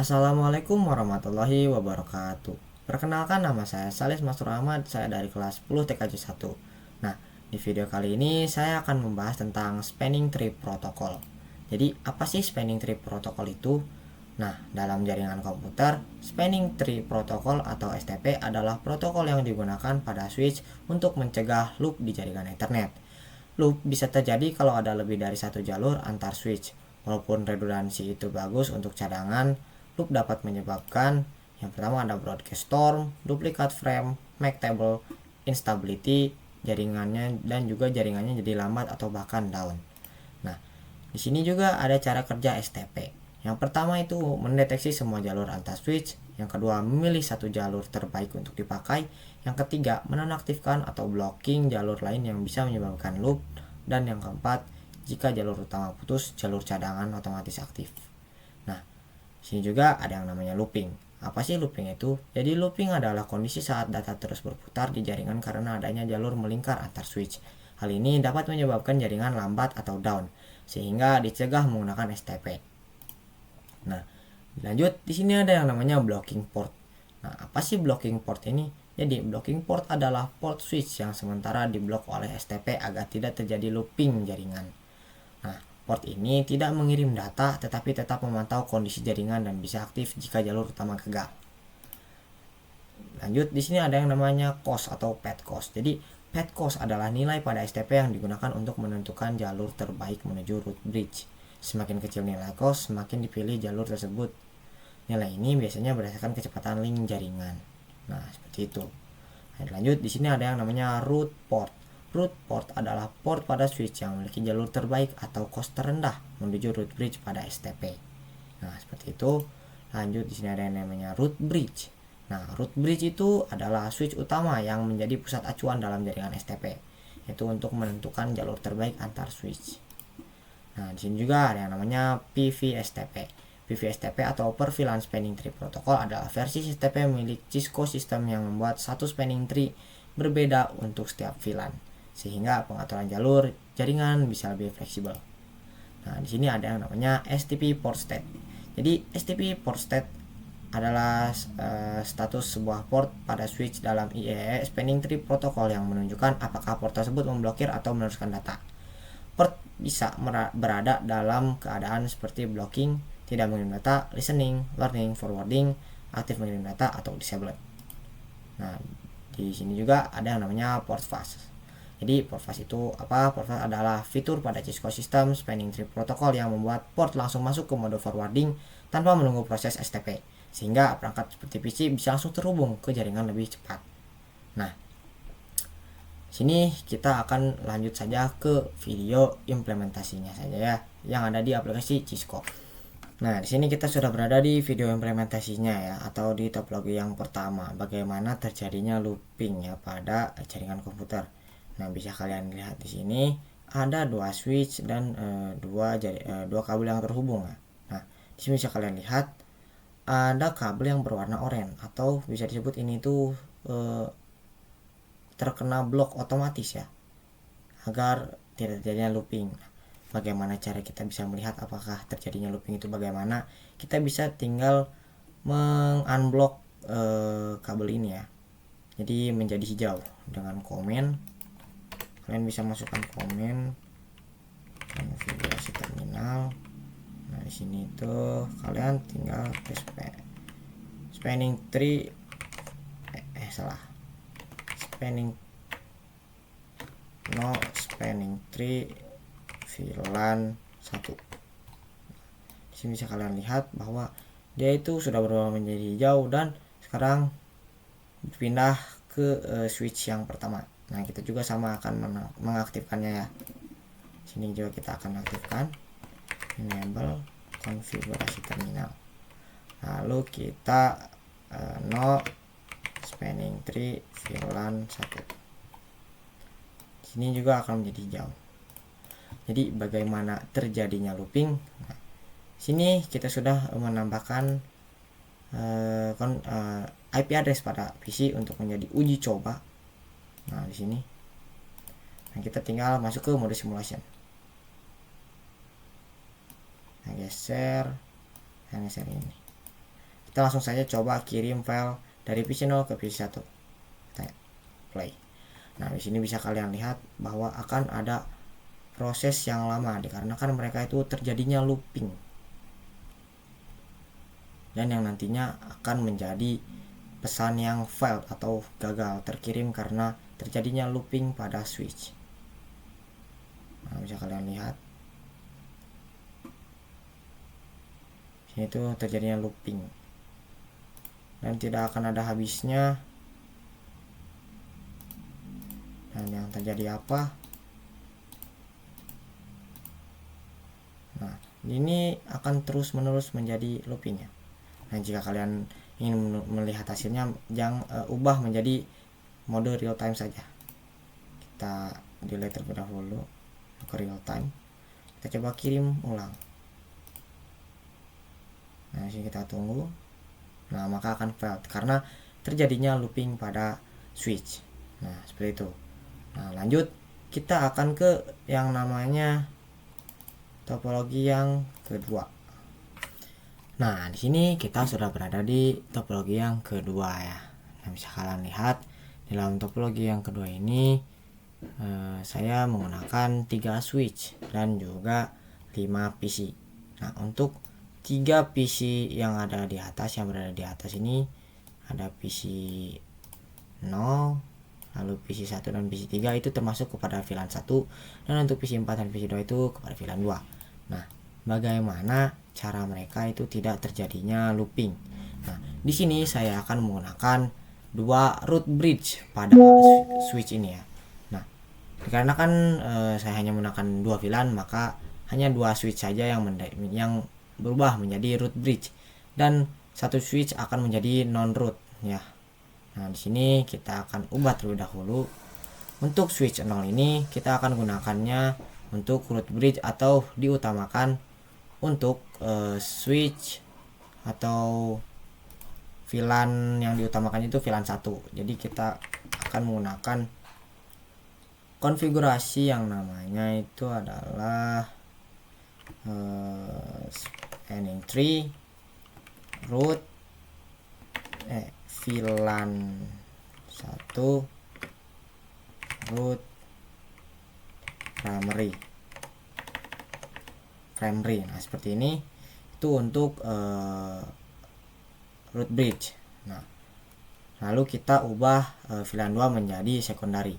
Assalamualaikum warahmatullahi wabarakatuh. Perkenalkan, nama saya Salis Mastur Ahmad, saya dari kelas 10 TKJ 1. Nah, di video kali ini saya akan membahas tentang Spanning Tree Protocol. Jadi, apa sih Spanning Tree Protocol itu? Nah, dalam jaringan komputer, Spanning Tree Protocol atau STP adalah protokol yang digunakan pada switch untuk mencegah loop di jaringan internet. Loop bisa terjadi kalau ada lebih dari satu jalur antar switch. Walaupun redundansi itu bagus untuk cadangan, loop dapat menyebabkan yang pertama ada broadcast storm, duplicate frame, make table, instability jaringannya, dan juga jaringannya jadi lambat atau bahkan down. Nah, di sini juga ada cara kerja STP. Yang pertama itu mendeteksi semua jalur antar switch. Yang kedua, memilih satu jalur terbaik untuk dipakai. Yang ketiga, menonaktifkan atau blocking jalur lain yang bisa menyebabkan loop. Dan yang keempat, jika jalur utama putus, jalur cadangan otomatis aktif. Nah, sini juga ada yang namanya looping. Apa sih looping itu? Jadi looping adalah kondisi saat data terus berputar di jaringan karena adanya jalur melingkar antar switch. Hal ini dapat menyebabkan jaringan lambat atau down, sehingga dicegah menggunakan STP. Nah, lanjut di sini ada yang namanya blocking port. Nah, apa sih blocking port ini? Jadi, blocking port adalah port switch yang sementara diblok oleh STP agar tidak terjadi looping jaringan. Nah, port ini tidak mengirim data tetapi tetap memantau kondisi jaringan dan bisa aktif jika jalur utama gagal. Lanjut, di sini ada yang namanya cost atau path cost. Jadi, path cost adalah nilai pada STP yang digunakan untuk menentukan jalur terbaik menuju root bridge. Semakin kecil nilai cost, semakin dipilih jalur tersebut. Nilai ini biasanya berdasarkan kecepatan link jaringan. Nah, seperti itu. Lanjut, di sini ada yang namanya root port. Root port adalah port pada switch yang memiliki jalur terbaik atau cost terendah menuju root bridge pada STP. Nah, seperti itu. Lanjut, di sini ada yang namanya root bridge. Nah, root bridge itu adalah switch utama yang menjadi pusat acuan dalam jaringan STP, yaitu untuk menentukan jalur terbaik antar switch. Nah, di sini juga ada yang namanya PV-STP. PV-STP atau Perfillan Spanning Tree Protocol adalah versi STP milik Cisco System yang membuat satu spanning tree berbeda untuk setiap VLAN, sehingga pengaturan jalur jaringan bisa lebih fleksibel. Nah, di sini ada yang namanya STP port state. Jadi, STP port state adalah status sebuah port pada switch dalam IEEE Spanning Tree Protocol yang menunjukkan apakah port tersebut memblokir atau meneruskan data. Port bisa berada dalam keadaan seperti blocking, tidak mengirim data, listening, learning, forwarding, aktif mengirim data, atau disabled. Nah, di sini juga ada yang namanya port fast. Jadi port fast itu apa? Port fast adalah fitur pada Cisco System Spanning Tree Protocol yang membuat port langsung masuk ke mode forwarding tanpa menunggu proses STP, sehingga perangkat seperti PC bisa langsung terhubung ke jaringan lebih cepat. Nah, sini kita akan lanjut saja ke video implementasinya saja ya, yang ada di aplikasi Cisco. Nah, di sini kita sudah berada di video implementasinya ya, atau di topologi yang pertama, bagaimana terjadinya looping ya pada jaringan komputer. Nah, bisa kalian lihat di sini ada dua switch dan dua kabel yang terhubung ya. Nah, di sini bisa kalian lihat ada kabel yang berwarna oranye, atau bisa disebut ini tuh terkena blok otomatis ya, agar tidak terjadinya looping. Bagaimana cara kita bisa melihat apakah terjadinya looping itu bagaimana? Kita bisa tinggal mengunblock kabel ini ya. Jadi menjadi hijau dengan komen. Kalian bisa masukkan komen konfigurasi terminal. Nah, di sini tuh kalian tinggal spanning tree spanning tree VLAN 1. Di sini bisa kalian lihat bahwa dia itu sudah berubah menjadi hijau dan sekarang pindah ke switch yang pertama. Nah, kita juga sama akan mengaktifkannya ya. Sini juga kita akan aktifkan enable konfigurasi terminal. Lalu kita no spanning tree VLAN 1. Sini juga akan menjadi hijau. Jadi bagaimana terjadinya looping? Nah, sini kita sudah menambahkan IP address pada PC untuk menjadi uji coba. Nah, di sini. Nah, kita tinggal masuk ke mode simulation. Nah, geser ini. Kita langsung saja coba kirim file dari PC 0 ke PC 1. Kita play. Nah, di sini bisa kalian lihat bahwa akan ada proses yang lama dikarenakan mereka itu terjadinya looping. Dan yang nantinya akan menjadi pesan yang failed atau gagal terkirim karena terjadinya looping pada switch. Nah, bisa kalian lihat. Sini itu terjadinya looping. Dan tidak akan ada habisnya. Dan yang terjadi apa? Nah, ini akan terus menerus menjadi loopingnya. Nah, jika kalian ingin melihat hasilnya, jangan ubah menjadi mode real time saja. Kita delete terlebih dahulu ke real time. Kita coba kirim ulang. Nah, sini kita tunggu. Nah, maka akan failed karena terjadinya looping pada switch. Nah, seperti itu. Nah, lanjut kita akan ke yang namanya topologi yang kedua. Nah, di sini kita sudah berada di topologi yang kedua ya. Nah, bisa kalian lihat di dalam topologi yang kedua ini saya menggunakan 3 switch dan juga 5 PC. Nah, untuk 3 PC yang ada di atas, yang berada di atas ini ada PC 0, lalu PC 1 dan PC 3 itu termasuk kepada VLAN 1, dan untuk PC 4 dan PC 2 itu kepada VLAN 2. Nah, bagaimana cara mereka itu tidak terjadinya looping? Nah, di sini saya akan menggunakan 2 root bridge pada switch ini ya. Nah, dikarenakan saya hanya menggunakan 2 VLAN, maka hanya 2 switch saja yang berubah menjadi root bridge dan satu switch akan menjadi non root ya. Nah, di sini kita akan ubah terlebih dahulu. Untuk switch 0 ini kita akan gunakannya untuk root bridge atau diutamakan untuk switch atau VLAN yang diutamakan itu VLAN 1. Jadi kita akan menggunakan konfigurasi yang namanya itu adalah spanning tree root VLAN 1 root primary. Nah, seperti ini itu untuk root bridge. Nah, lalu kita ubah VLAN 2 menjadi secondary.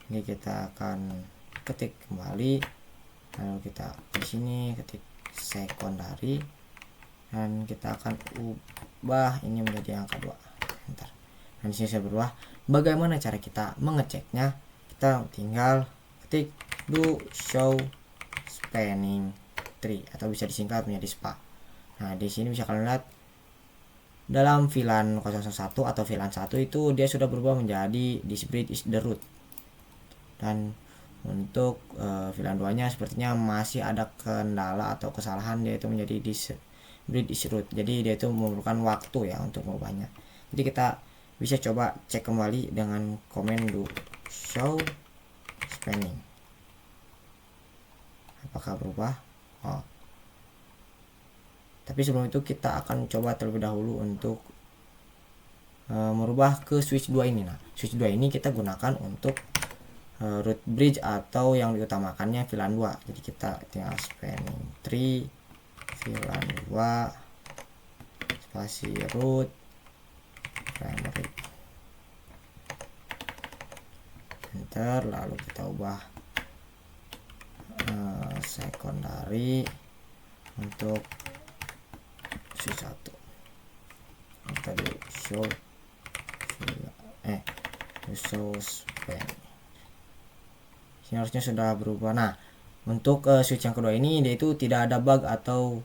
Ini kita akan ketik kembali, lalu kita di sini ketik secondary dan kita akan ubah ini menjadi angka 2. Bentar. Dan di sini saya berubah. Bagaimana cara kita mengeceknya? Kita tinggal ketik do show spanning tree atau bisa disingkat menjadi SPA. Nah, di sini bisa kalian lihat dalam VLAN 001 atau VLAN 1 itu dia sudah berubah menjadi this bridge is the root. Dan untuk VLAN 2 nya sepertinya masih ada kendala atau kesalahan, yaitu menjadi this bridge is root. Jadi dia itu memerlukan waktu ya untuk mengubahnya. Jadi kita bisa coba cek kembali dengan komen do show spanning. Apakah berubah? Oh. Tapi sebelum itu kita akan coba terlebih dahulu untuk merubah ke switch 2 ini. Nah, switch 2 ini kita gunakan untuk root bridge atau yang diutamakannya VLAN 2. Jadi kita tinggal spanning tree VLAN 2 spasi root primary, enter, lalu kita ubah secondary untuk switch 1. Kita di show span. Ini harusnya sudah berubah. Nah, untuk switch yang kedua ini dia itu tidak ada bug atau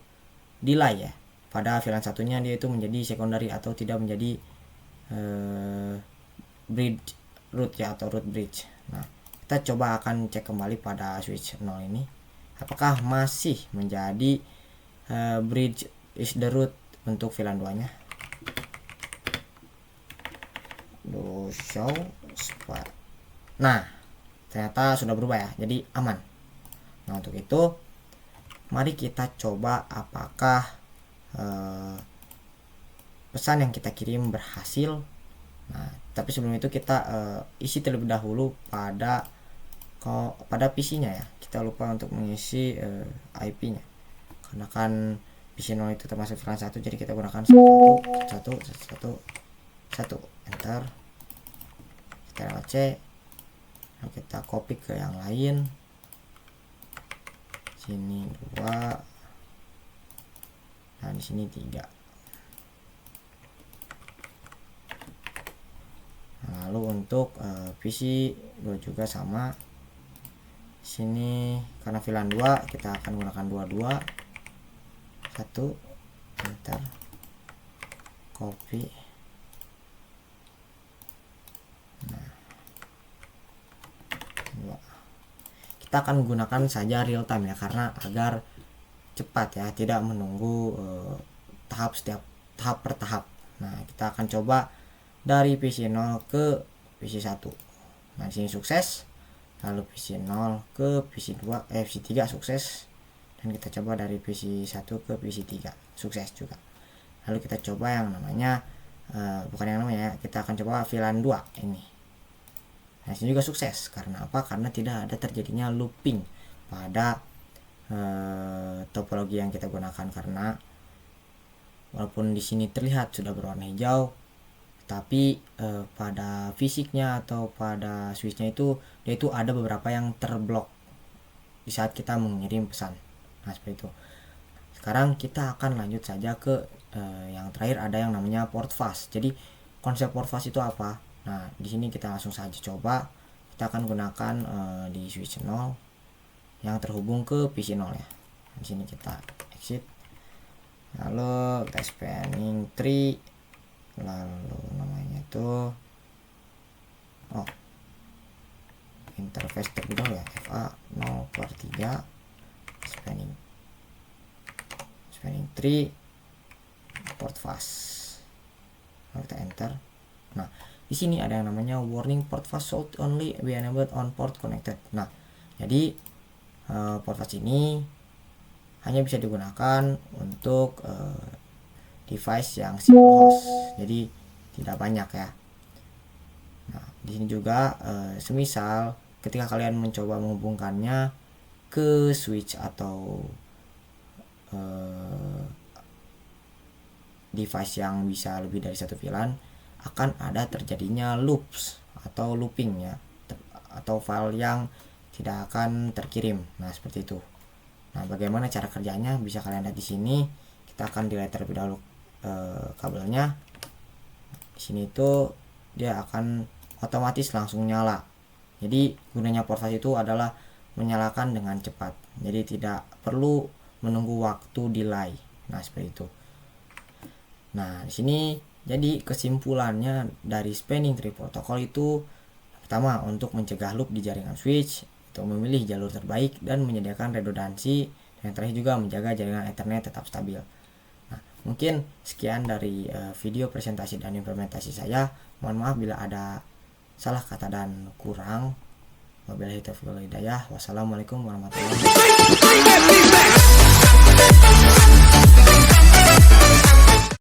delay ya. Pada VLAN satunya dia itu menjadi secondary atau tidak menjadi bridge root ya, atau root bridge. Nah, kita coba akan cek kembali pada switch 0 ini apakah masih menjadi bridge is the root untuk VLAN 2 nya. Do show spot. Nah, ternyata sudah berubah ya, jadi aman. Nah, untuk itu mari kita coba apakah pesan yang kita kirim berhasil. Nah, tapi sebelum itu kita isi terlebih dahulu pada PC-nya ya. Kita lupa untuk mengisi IP-nya. Karena kan PC 0 itu termasuk VLAN 1, jadi kita gunakan 1 enter. Kita C. Nah, kita copy ke yang lain. Sini 2. Nah, di sini 3. Lalu untuk PC 2 juga sama. Sini karena VLAN 2 kita akan gunakan 22. 1 enter, copy. Nah, 2. Kita akan gunakan saja real time ya, karena agar cepat ya, tidak menunggu tahap per tahap. Nah, kita akan coba dari PC 0 ke PC 1. Nah, di sini sukses. Lalu PC 0 ke PC 2, PC 3 sukses. Dan kita coba dari PC 1 ke PC 3 sukses juga. Lalu kita coba yang namanya kita akan coba VLAN 2 ini. Nah, ini juga sukses. Karena apa? Karena tidak ada terjadinya looping pada topologi yang kita gunakan. Karena walaupun di sini terlihat sudah berwarna hijau, tapi pada fisiknya atau pada switchnya itu dia itu ada beberapa yang terblok di saat kita mengirim pesan. Nah, seperti itu. Sekarang kita akan lanjut saja ke yang terakhir, ada yang namanya port fast. Jadi konsep port fast itu apa? Nah, di sini kita langsung saja coba. Kita akan gunakan di switch 0 yang terhubung ke PC 0 ya. Di sini kita exit. Lalu kita spanning tree. Lalu namanya itu interface terlebih dahulu ya, FA 0/3 spanning tree port fast. Lalu kita enter. Nah, di sini ada yang namanya warning port fast should only be enabled on port connected. Nah, jadi port fast ini hanya bisa digunakan untuk device yang single host, jadi tidak banyak ya. Nah, di sini juga semisal ketika kalian mencoba menghubungkannya ke switch atau device yang bisa lebih dari satu VLAN, akan ada terjadinya loops atau looping ya, atau file yang tidak akan terkirim. Nah, seperti itu. Nah, bagaimana cara kerjanya bisa kalian lihat di sini. Kita akan delete terlebih dahulu kabelnya. Di sini itu dia akan otomatis langsung nyala. Jadi gunanya port fast itu adalah menyalakan dengan cepat. Jadi tidak perlu menunggu waktu delay. Nah, seperti itu. Nah, di sini jadi kesimpulannya dari spanning tree protocol itu, pertama, untuk mencegah loop di jaringan switch, untuk memilih jalur terbaik dan menyediakan redundansi, dan yang terakhir juga menjaga jaringan Ethernet tetap stabil. Nah, mungkin sekian dari video presentasi dan implementasi saya. Mohon maaf bila ada salah kata dan kurang. Wabillahi taufiq wal hidayah. Wassalamualaikum warahmatullahi wabarakatuh.